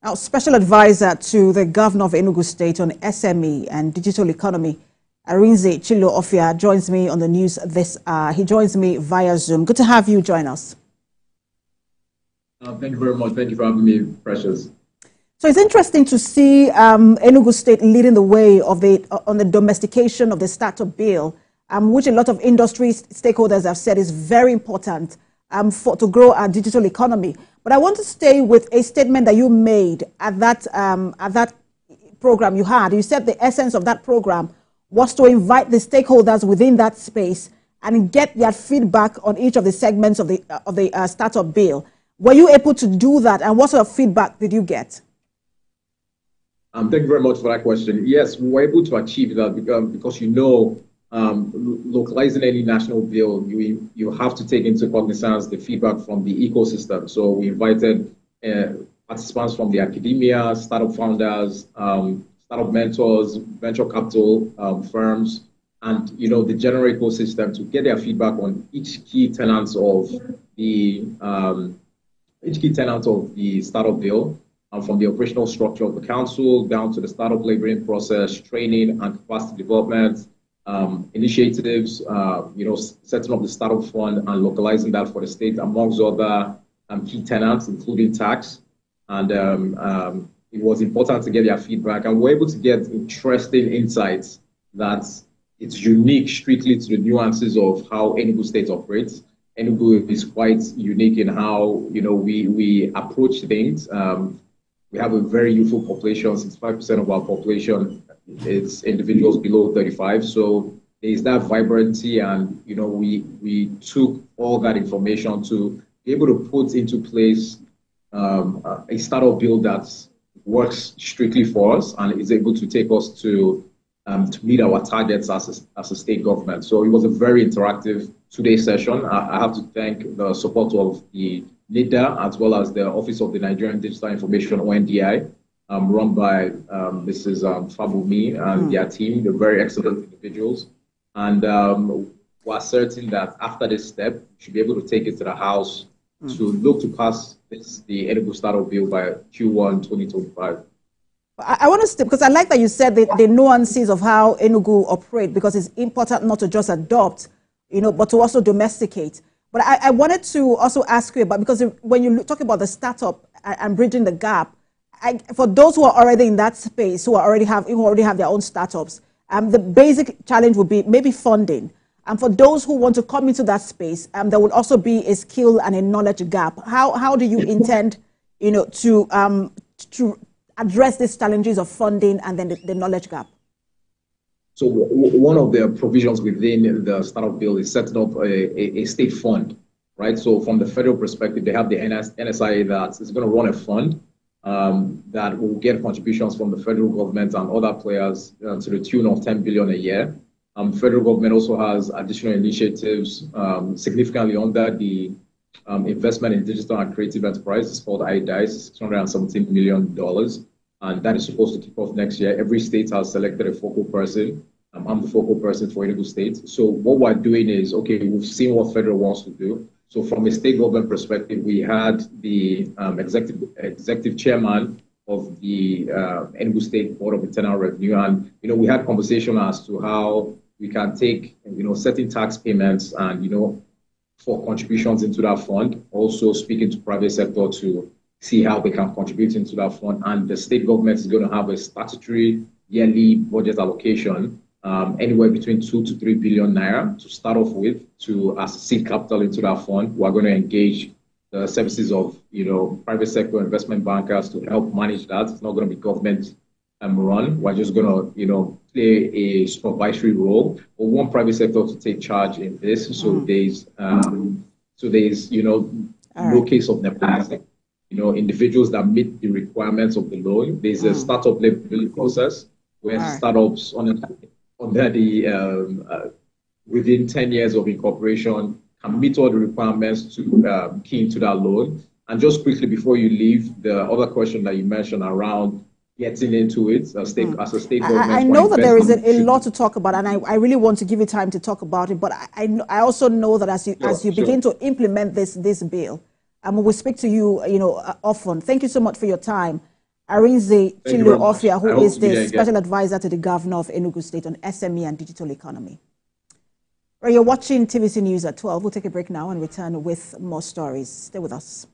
Now, Special Advisor to the Governor of Enugu State on SME and digital economy, Arinze Chilo-Offiah, joins me on the news this hour. He joins me via Zoom. Good to have you join us. Thank you very much. Thank you for having me, Precious. So it's interesting to see Enugu State leading the way on the domestication of the startup bill, which a lot of industry stakeholders have said is very important to grow our digital economy. But I want to stay with a statement that you made at that program you had. You said the essence of that program was to invite the stakeholders within that space and get their feedback on each of the segments of the startup bill. Were you able to do that, and what sort of feedback did you get? Thank you very much for that question. Yes, we were able to achieve that because localizing any national bill, you have to take into cognizance the feedback from the ecosystem. So we invited participants from the academia, startup founders, startup mentors, venture capital firms, and the general ecosystem to get their feedback on each key tenants of the startup bill. From the operational structure of the council down to the startup labeling process, training and capacity development, initiatives, setting up the startup fund and localizing that for the state, amongst other key tenants, including tax. And it was important to get their feedback, and we're able to get interesting insights that it's unique strictly to the nuances of how Enugu State operates. Enugu is quite unique in how we approach things. We have a very youthful population. 65% of our population is individuals below 35. So there is that vibrancy, and we took all that information to be able to put into place a startup bill that works strictly for us and is able to take us to meet our targets as a state government. So it was a very interactive two-day session. I have to thank the support of the NIDA, as well as the Office of the Nigerian Digital Information, ONDI, run by Mrs. Fabumi and their team. They're very excellent individuals. And we're certain that after this step, we should be able to take it to the House to look to pass the Enugu Startup Bill by Q1 2025. I want to step, because I like that you said the nuances of how Enugu operate, because it's important not to just adopt, but to also domesticate. But I wanted to also ask you about, because when you talk about the startup and bridging the gap, for those who are already in that space, who already have their own startups, the basic challenge would be maybe funding. And for those who want to come into that space, there will also be a skill and a knowledge gap. How do you intend, to address these challenges of funding and then the knowledge gap? So one of the provisions within the startup bill is setting up a state fund, right? So from the federal perspective, they have the NSIA that is going to run a fund that will get contributions from the federal government and other players to the tune of 10 billion a year. The federal government also has additional initiatives significantly under the investment in digital and creative enterprise. It's called IDICE, $617 million. And that is supposed to kick off next year. Every state has selected a focal person. I'm the focal person for Enugu State. So what we're doing is, okay, we've seen what federal wants to do. So from a state government perspective, we had the executive chairman of the Enugu State Board of Internal Revenue. And, we had conversation as to how we can take, certain tax payments and, for contributions into that fund, also speaking to private sector to see how they can contribute into that fund. And the state government is going to have a statutory yearly budget allocation, anywhere between 2 to 3 billion naira to start off with, as seed capital into that fund. We're going to engage the services of, private sector investment bankers to help manage that. It's not going to be government run. We're just going to, play a supervisory role, but one private sector to take charge in this. So there's, no case of nepotism. Individuals that meet the requirements of the loan. There's a startup labeling process where startups under the within 10 years of incorporation can meet all the requirements to key into that loan. And just quickly before you leave, the other question that you mentioned around getting into it as a state government. I know that there is a lot to talk about, and I really want to give you time to talk about it. But I also know that as you begin to implement this bill, we'll speak to you, often. Thank you so much for your time. Arinze Chilo-Offiah, who is the special again. advisor to the governor of Enugu State on SME and digital economy. Well, you're watching TVC News at 12. We'll take a break now and return with more stories. Stay with us.